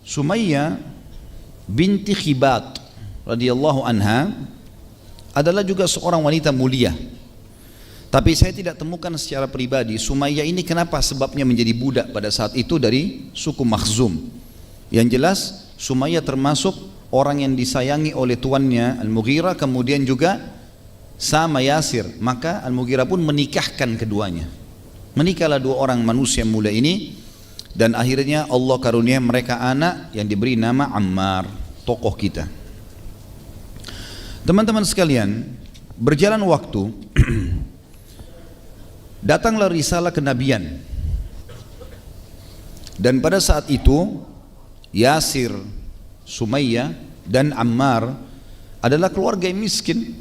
Sumayyah binti Khibat radhiyallahu anha adalah juga seorang wanita mulia. Tapi saya tidak temukan secara pribadi Sumayyah ini kenapa sebabnya menjadi budak pada saat itu dari suku Makhzum. Yang jelas Sumayyah termasuk orang yang disayangi oleh tuannya Al-Mughirah, kemudian juga sama Yasir. Maka Al-Mughirah pun menikahkan keduanya. Menikahlah dua orang manusia mulia ini, dan akhirnya Allah karunia mereka anak yang diberi nama Ammar, tokoh kita. Teman-teman sekalian, berjalan waktu datanglah risalah kenabian, dan pada saat itu Yasir, Sumayyah dan Ammar adalah keluarga yang miskin.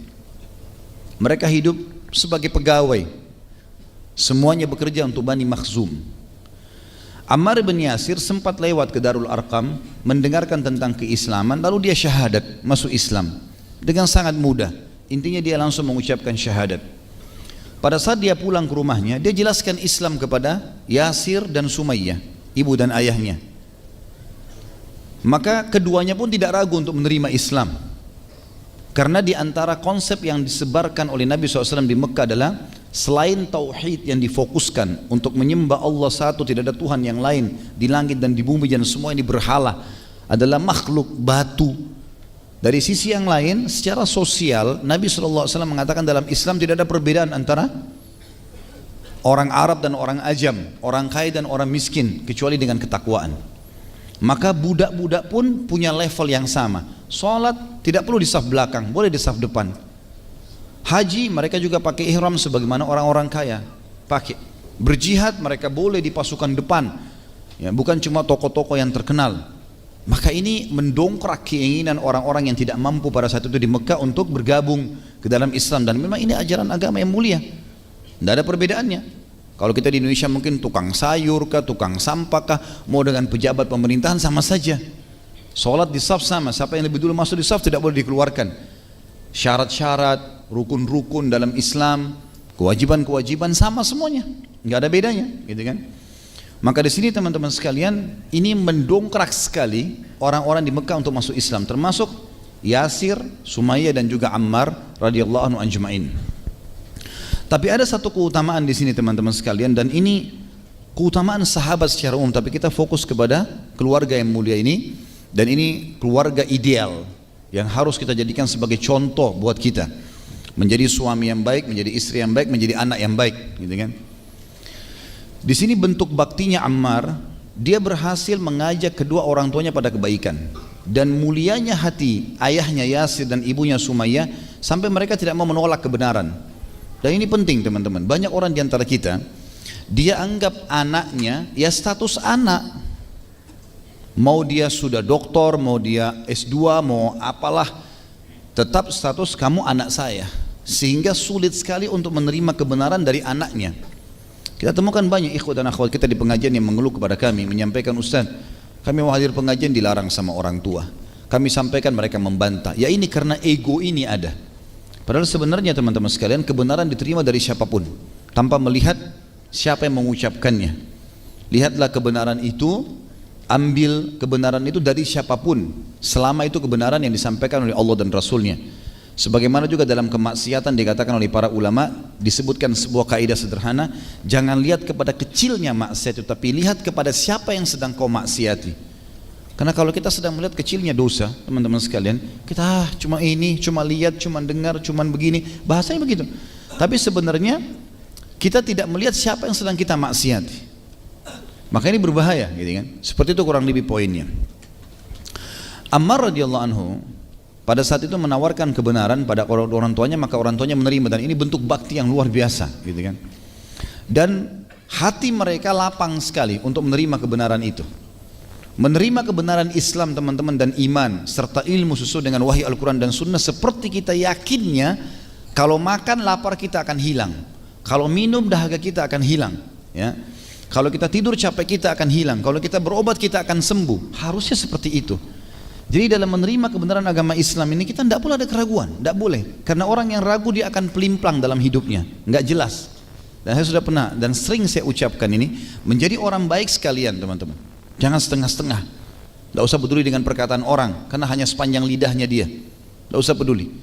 Mereka hidup sebagai pegawai, semuanya bekerja untuk Bani Makhzum. Ammar bin Yasir sempat lewat ke Darul Arqam, mendengarkan tentang keislaman, lalu dia syahadat, masuk Islam dengan sangat mudah. Intinya dia langsung mengucapkan syahadat. Pada saat dia pulang ke rumahnya, dia jelaskan Islam kepada Yasir dan Sumayyah, ibu dan ayahnya. Maka keduanya pun tidak ragu untuk menerima Islam, karena di antara konsep yang disebarkan oleh Nabi SAW di Mekah adalah selain tauhid yang difokuskan untuk menyembah Allah satu, tidak ada Tuhan yang lain di langit dan di bumi, dan semua ini berhala, adalah makhluk batu. Dari sisi yang lain, secara sosial Nabi SAW mengatakan dalam Islam tidak ada perbedaan antara orang Arab dan orang Ajam, orang kaya dan orang miskin, kecuali dengan ketakwaan. Maka budak-budak pun punya level yang sama. Sholat tidak perlu di saf belakang, boleh di saf depan. Haji mereka juga pakai ihram sebagaimana orang-orang kaya pakai. Berjihad mereka boleh di pasukan depan, ya, bukan cuma tokoh-tokoh yang terkenal. Maka ini mendongkrak keinginan orang-orang yang tidak mampu pada saat itu di Mekah untuk bergabung ke dalam Islam. Dan memang ini ajaran agama yang mulia, tidak ada perbedaannya. Kalau kita di Indonesia mungkin tukang sayur kah, tukang sampah kah, mau dengan pejabat pemerintahan sama saja. Sholat di saf sama, siapa yang lebih dulu masuk di saf tidak boleh dikeluarkan. Syarat-syarat, rukun-rukun dalam Islam, kewajiban-kewajiban sama semuanya, nggak ada bedanya, gitu kan? Maka di sini teman-teman sekalian, ini mendongkrak sekali orang-orang di Mekah untuk masuk Islam, termasuk Yasir, Sumayyah dan juga Ammar radhiyallahu anhu ajma'in. Tapi ada satu keutamaan di sini teman-teman sekalian, dan ini keutamaan sahabat secara umum, tapi kita fokus kepada keluarga yang mulia ini, dan ini keluarga ideal yang harus kita jadikan sebagai contoh buat kita menjadi suami yang baik, menjadi istri yang baik, menjadi anak yang baik, gitu kan? Di sini bentuk baktinya Ammar, dia berhasil mengajak kedua orang tuanya pada kebaikan, dan mulianya hati ayahnya Yasir dan ibunya Sumayyah sampai mereka tidak mau menolak kebenaran. Dan ini penting teman-teman, banyak orang di antara kita dia anggap anaknya ya status anak, mau dia sudah doktor, mau dia S2, mau apalah, tetap status kamu anak saya, sehingga sulit sekali untuk menerima kebenaran dari anaknya. Kita temukan banyak ikhwat dan akhwat kita di pengajian yang mengeluh kepada kami, menyampaikan, Ustaz, kami mau hadir pengajian dilarang sama orang tua. Kami sampaikan, mereka membantah. Ya ini karena ego ini ada. Padahal sebenarnya teman-teman sekalian, kebenaran diterima dari siapapun tanpa melihat siapa yang mengucapkannya. Lihatlah kebenaran itu, ambil kebenaran itu dari siapapun, selama itu kebenaran yang disampaikan oleh Allah dan Rasulnya. Sebagaimana juga dalam kemaksiatan dikatakan oleh para ulama, disebutkan sebuah kaidah sederhana, jangan lihat kepada kecilnya maksiat itu, tapi lihat kepada siapa yang sedang kau maksiati. Karena kalau kita sedang melihat kecilnya dosa, teman-teman sekalian, kita cuma ini, cuma lihat, cuma dengar, cuma begini, bahasanya begitu. Tapi sebenarnya kita tidak melihat siapa yang sedang kita maksiati. Maka ini berbahaya, gitu kan? Seperti itu kurang lebih poinnya. Ammar radhiyallahu anhu pada saat itu menawarkan kebenaran pada orang tuanya, maka orang tuanya menerima, dan ini bentuk bakti yang luar biasa, gitu kan? Dan hati mereka lapang sekali untuk menerima kebenaran itu. Menerima kebenaran Islam teman-teman, dan iman serta ilmu sesuai dengan wahyu Al-Quran dan Sunnah, seperti kita yakinnya kalau makan lapar kita akan hilang, kalau minum dahaga kita akan hilang, ya. Kalau kita tidur capek kita akan hilang, kalau kita berobat kita akan sembuh. Harusnya seperti itu. Jadi dalam menerima kebenaran agama Islam ini kita tidak boleh ada keraguan, tidak boleh. Karena orang yang ragu dia akan pelimplang dalam hidupnya, nggak jelas. Dan saya sudah pernah dan sering saya ucapkan ini, menjadi orang baik sekalian teman-teman. Jangan setengah-setengah. Tidak usah peduli dengan perkataan orang, karena hanya sepanjang lidahnya dia. Tidak usah peduli.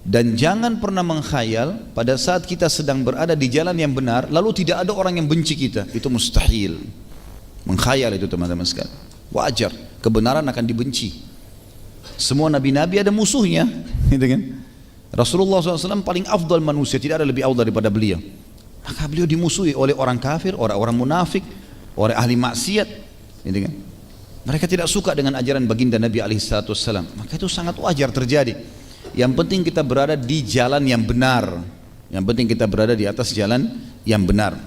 Dan jangan pernah mengkhayal pada saat kita sedang berada di jalan yang benar, lalu tidak ada orang yang benci kita. Itu mustahil. Mengkhayal itu teman-teman sekalian. Wajar, kebenaran akan dibenci. Semua nabi-nabi ada musuhnya, gitu kan? Rasulullah SAW paling afdal manusia, tidak ada lebih afdal daripada beliau. Maka beliau dimusuhi oleh orang kafir, orang-orang munafik, oleh ahli maksiat, gitu kan? Mereka tidak suka dengan ajaran baginda Nabi SAW. Maka itu sangat wajar terjadi. Yang penting kita berada di jalan yang benar. Yang penting kita berada di atas jalan yang benar.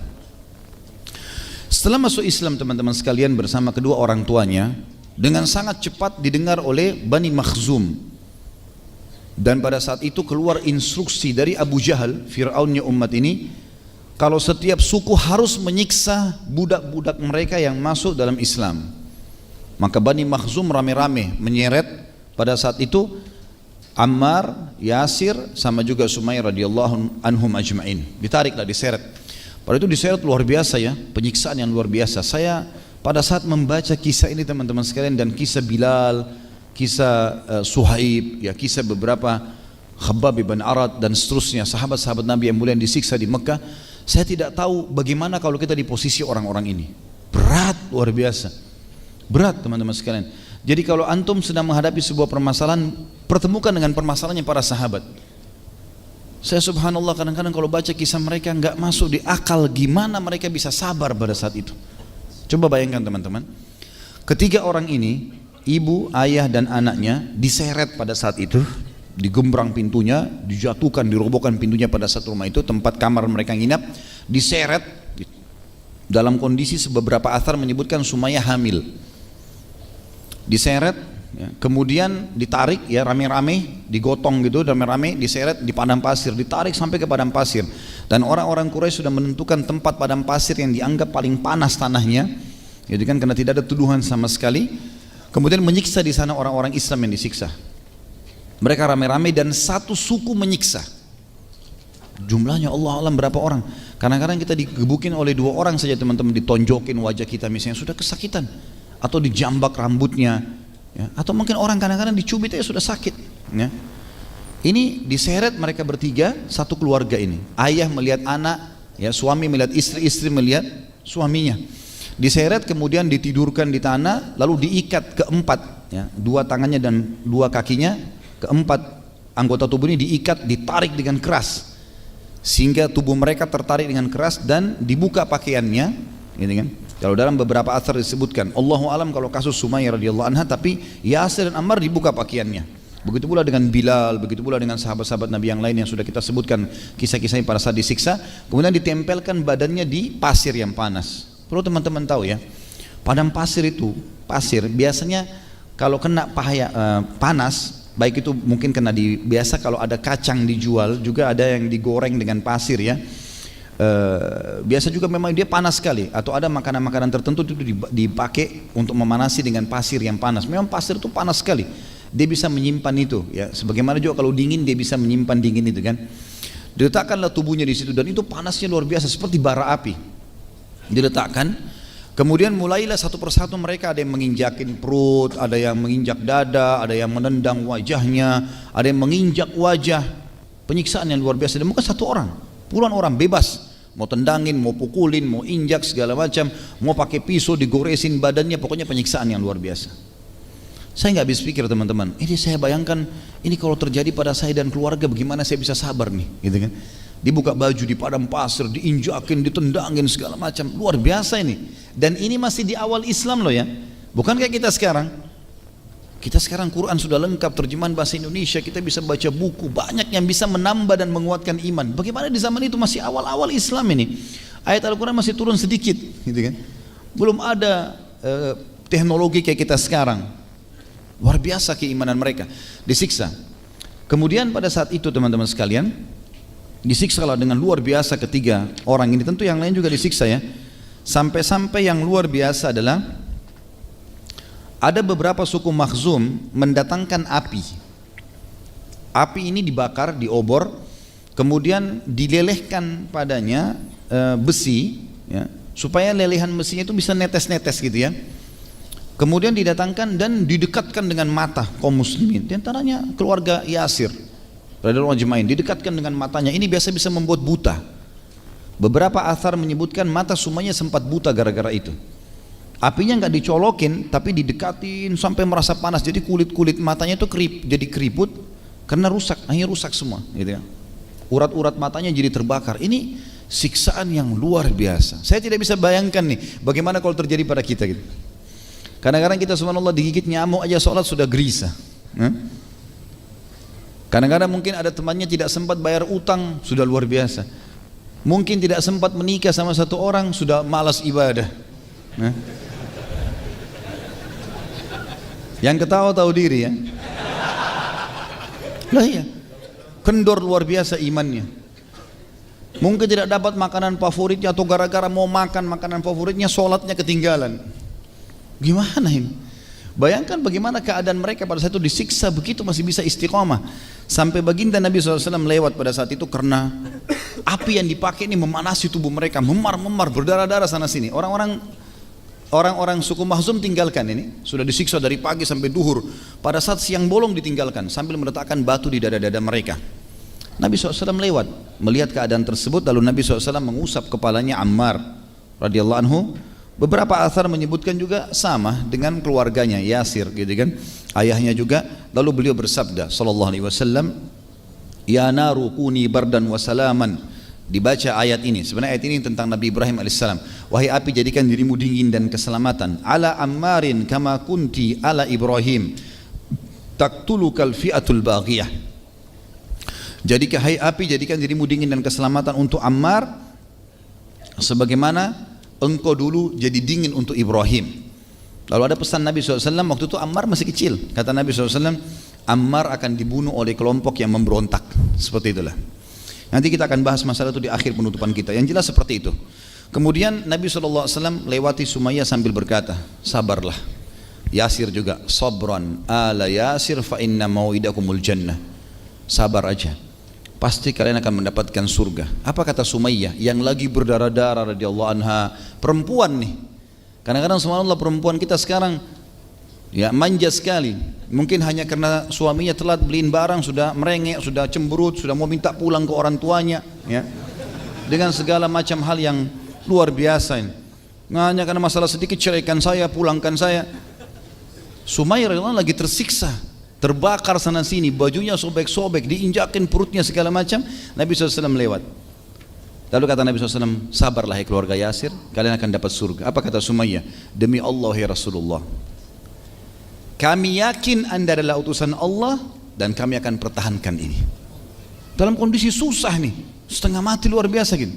Setelah masuk Islam teman-teman sekalian bersama kedua orang tuanya, dengan sangat cepat didengar oleh Bani Makhzum. Dan pada saat itu keluar instruksi dari Abu Jahal, Fir'aunnya umat ini, kalau setiap suku harus menyiksa budak-budak mereka yang masuk dalam Islam. Maka Bani Makhzum rame-rame menyeret pada saat itu Ammar, Yasir, sama juga Sumair radhiyallahu anhum ajma'in. Ditariklah, diseret. Pada itu diseret luar biasa ya, penyiksaan yang luar biasa. Saya pada saat membaca kisah ini teman-teman sekalian, dan kisah Bilal, kisah Suhaib, ya, kisah beberapa Khabbab bin Arad dan seterusnya, sahabat-sahabat Nabi yang mulia yang disiksa di Mekah, saya tidak tahu bagaimana kalau kita di posisi orang-orang ini. Berat, luar biasa. Berat teman-teman sekalian. Jadi kalau antum sedang menghadapi sebuah permasalahan, pertemukan dengan permasalahannya para sahabat. Saya subhanallah kadang-kadang kalau baca kisah mereka nggak masuk di akal gimana mereka bisa sabar pada saat itu. Coba bayangkan teman-teman, ketiga orang ini, ibu, ayah dan anaknya diseret pada saat itu, digembrang pintunya, dijatuhkan, dirobohkan pintunya pada saat rumah itu, tempat kamar mereka nginap, diseret dalam kondisi beberapa athar menyebutkan Sumayyah hamil. Diseret, ya, kemudian ditarik ya rame-rame, digotong gitu, rame-rame diseret di padang pasir, ditarik sampai ke padang pasir. Dan orang-orang Quraisy sudah menentukan tempat padang pasir yang dianggap paling panas tanahnya, jadi kan karena tidak ada tuduhan sama sekali. Kemudian menyiksa di sana orang-orang Islam yang disiksa. Mereka rame-rame dan satu suku menyiksa. Jumlahnya Allah alam berapa orang. Kadang-kadang kita digebukin oleh dua orang saja teman-teman, ditonjokin wajah kita misalnya sudah kesakitan, atau dijambak rambutnya, ya, atau mungkin orang kadang-kadang dicubit aja sudah sakit, ya. Ini diseret mereka bertiga, satu keluarga ini, ayah melihat anak, ya, suami melihat istri, istri melihat suaminya, diseret kemudian ditidurkan di tanah, lalu diikat keempat, ya, dua tangannya dan dua kakinya, keempat anggota tubuh ini diikat, ditarik dengan keras sehingga tubuh mereka tertarik dengan keras dan dibuka pakaiannya, gitu kan. Kalau dalam beberapa athar disebutkan, Allahu alam kalau kasus Sumayyah radhiyallahu anha, tapi Yasir dan Ammar dibuka pakaiannya. Begitu pula dengan Bilal, begitu pula dengan sahabat-sahabat Nabi yang lain yang sudah kita sebutkan kisah-kisahnya pada saat disiksa. Kemudian ditempelkan badannya di pasir yang panas. Perlu teman-teman tahu ya, padang pasir itu, pasir biasanya kalau kena panas, baik itu mungkin kena biasa kalau ada kacang dijual, juga ada yang digoreng dengan pasir ya. Biasa juga memang dia panas sekali, atau ada makanan-makanan tertentu itu dipakai untuk memanasi dengan pasir yang panas. Memang pasir itu panas sekali, dia bisa menyimpan itu ya, sebagaimana juga kalau dingin dia bisa menyimpan dingin itu kan. Diletakkanlah tubuhnya di situ dan itu panasnya luar biasa seperti bara api. Diletakkan, kemudian mulailah satu persatu mereka, ada yang menginjakin perut, ada yang menginjak dada, ada yang menendang wajahnya, ada yang menginjak wajah. Penyiksaan yang luar biasa, dan bukan satu orang, puluhan orang bebas, mau tendangin, mau pukulin, mau injak segala macam, mau pakai pisau digoresin badannya, pokoknya penyiksaan yang luar biasa. Saya nggak habis pikir teman-teman, ini saya bayangkan ini kalau terjadi pada saya dan keluarga bagaimana saya bisa sabar nih, gitu kan? Dibuka baju di padang pasir, diinjakin, ditendangin segala macam, luar biasa ini. Dan ini masih di awal Islam loh ya, bukan kayak kita sekarang. Kita sekarang Quran sudah lengkap, terjemahan bahasa Indonesia, kita bisa baca buku, banyak yang bisa menambah dan menguatkan iman. Bagaimana di zaman itu masih awal-awal Islam ini, ayat Al-Quran masih turun sedikit, gitu kan? Belum ada teknologi kayak kita sekarang. Luar biasa keimanan mereka, disiksa. Kemudian pada saat itu teman-teman sekalian, disiksalah dengan luar biasa ketiga orang ini. Tentu yang lain juga disiksa ya. Sampai-sampai yang luar biasa adalah ada beberapa suku Makhzum mendatangkan api. Api ini dibakar di obor, kemudian dilelehkan padanya besi, ya, supaya lelehan besinya itu bisa netes-netes gitu ya. Kemudian didatangkan dan didekatkan dengan mata kaum muslimin. Di antaranya keluarga Yasir radhiyallahu ajma'in, didekatkan dengan matanya. Ini biasa bisa membuat buta. Beberapa athar menyebutkan mata Sumayyah sempat buta gara-gara itu. Apinya nggak dicolokin, tapi didekatin sampai merasa panas. Jadi kulit matanya itu jadi keriput karena rusak, akhirnya rusak semua. Gitu ya. Urat-urat matanya jadi terbakar. Ini siksaan yang luar biasa. Saya tidak bisa bayangkan nih, bagaimana kalau terjadi pada kita gitu. Kadang-kadang kita subhanallah digigit nyamuk aja sholat sudah gelisah. Kadang-kadang mungkin ada temannya tidak sempat bayar utang, sudah luar biasa. Mungkin tidak sempat menikah sama satu orang, sudah malas ibadah. Yang ketawa tahu diri ya. Lah iya, kendor luar biasa imannya. Mungkin tidak dapat makanan favoritnya, atau gara-gara mau makan makanan favoritnya sholatnya ketinggalan. Gimana ini? Bayangkan bagaimana keadaan mereka pada saat itu, disiksa begitu masih bisa istiqamah. Sampai baginda Nabi SAW lewat pada saat itu karena api yang dipakai ini memanasi tubuh mereka, memar-memar, berdarah-darah sana sini. Orang-orang suku Makhzum tinggalkan ini, sudah disiksa dari pagi sampai duhur. Pada saat siang bolong ditinggalkan sambil meletakkan batu di dada-dada mereka. Nabi SAW lewat melihat keadaan tersebut, lalu Nabi SAW mengusap kepalanya Ammar radhiyallahu anhu. Beberapa athar menyebutkan juga sama dengan keluarganya Yasir gitu kan, ayahnya juga. Lalu beliau bersabda sallallahu alaihi wasallam, ya naru kuni bardan wa salaman. Dibaca ayat ini, sebenarnya ayat ini tentang Nabi Ibrahim alaihissalam. Wahai api, jadikan dirimu dingin dan keselamatan ala Ammarin kama kunti ala Ibrahim taqtulukal fi'atul baghiyah. Jadi hai api, jadikan dirimu dingin dan keselamatan untuk Ammar sebagaimana engkau dulu jadi dingin untuk Ibrahim. Lalu ada pesan Nabi SAW, waktu itu Ammar masih kecil. Kata Nabi SAW, Ammar akan dibunuh oleh kelompok yang memberontak. Seperti itulah. Nanti kita akan bahas masalah itu di akhir penutupan kita. Yang jelas seperti itu. Kemudian Nabi SAW lewati Sumayyah sambil berkata, sabarlah. Yasir juga, sabran ala Yasir fa inna mau'idakumul jannah. Sabar aja, pasti kalian akan mendapatkan surga. Apa kata Sumayyah yang lagi berdarah-darah radhiyallahu anha, perempuan nih. Kadang-kadang subhanallah perempuan kita sekarang ya manja sekali. Mungkin hanya karena suaminya telat beliin barang sudah merengek, sudah cemberut, sudah mau minta pulang ke orang tuanya ya. Dengan segala macam hal yang luar biasa ini. Hanya karena masalah sedikit, ceraikan saya, pulangkan saya. Sumayyah radhiyallahu anha lagi tersiksa, terbakar sana sini, bajunya sobek-sobek, diinjakin perutnya segala macam. Nabi SAW lewat. Lalu kata Nabi SAW, sabarlah hai keluarga Yasir, kalian akan dapat surga. Apa kata Sumayyah? Demi Allah ya Rasulullah, kami yakin anda adalah utusan Allah dan kami akan pertahankan ini. Dalam kondisi susah nih, setengah mati luar biasa gitu.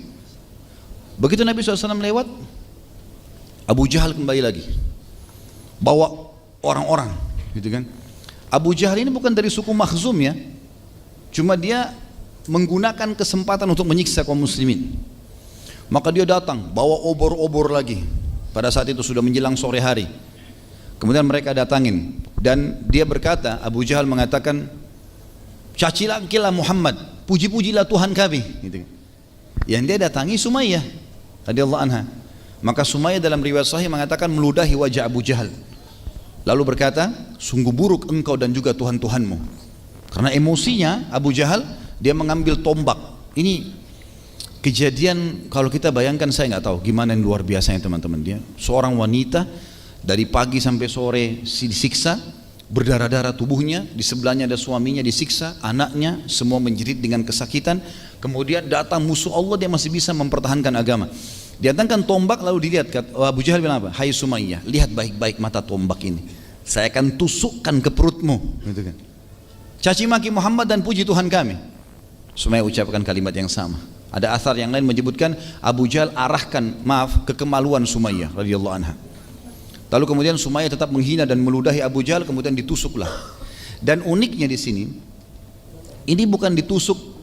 Begitu Nabi SAW lewat, Abu Jahal kembali lagi, bawa orang-orang gitu kan. Abu Jahal ini bukan dari suku Makhzum ya, cuma dia menggunakan kesempatan untuk menyiksa kaum muslimin. Maka dia datang bawa obor-obor lagi. Pada saat itu sudah menjelang sore hari. Kemudian mereka datangin dan dia berkata, Abu Jahal mengatakan, cacilah Muhammad, puji-pujilah Tuhan kami gitu. Yang dia datangi Sumayyah radhiyallahu anha. Maka Sumayyah dalam riwayat sahih mengatakan meludahi wajah Abu Jahal, lalu berkata, sungguh buruk engkau dan juga Tuhan-Tuhanmu. Karena emosinya Abu Jahal, dia mengambil tombak. Ini kejadian kalau kita bayangkan, saya nggak tahu gimana yang luar biasanya teman-teman. Dia seorang wanita dari pagi sampai sore disiksa, berdarah-darah tubuhnya, di sebelahnya ada suaminya disiksa, anaknya semua menjerit dengan kesakitan. Kemudian datang musuh Allah, dia masih bisa mempertahankan agama. Didatangkan tombak, lalu dilihat, Abu Jahal bilang apa? Hai Sumayyah, lihat baik-baik mata tombak ini, saya akan tusukkan ke perutmu gitu kan. Caci maki Muhammad dan puji Tuhan kami. Sumayyah ucapkan kalimat yang sama. Ada athar yang lain menyebutkan Abu Jahal arahkan kekemaluan Sumayyah radhiyallahu anha. Lalu kemudian Sumayyah tetap menghina dan meludahi Abu Jahal, kemudian ditusuklah. Dan uniknya di sini, ini bukan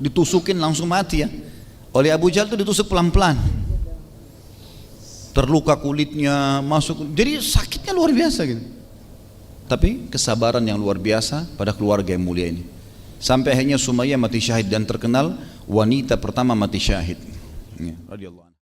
ditusukin langsung mati ya. Oleh Abu Jahal itu ditusuk pelan-pelan. Terluka kulitnya, masuk, jadi sakitnya luar biasa gitu. Tapi kesabaran yang luar biasa pada keluarga yang mulia ini. Sampai akhirnya Sumayyah mati syahid dan terkenal wanita pertama mati syahid. Ya, radhiyallahu anha.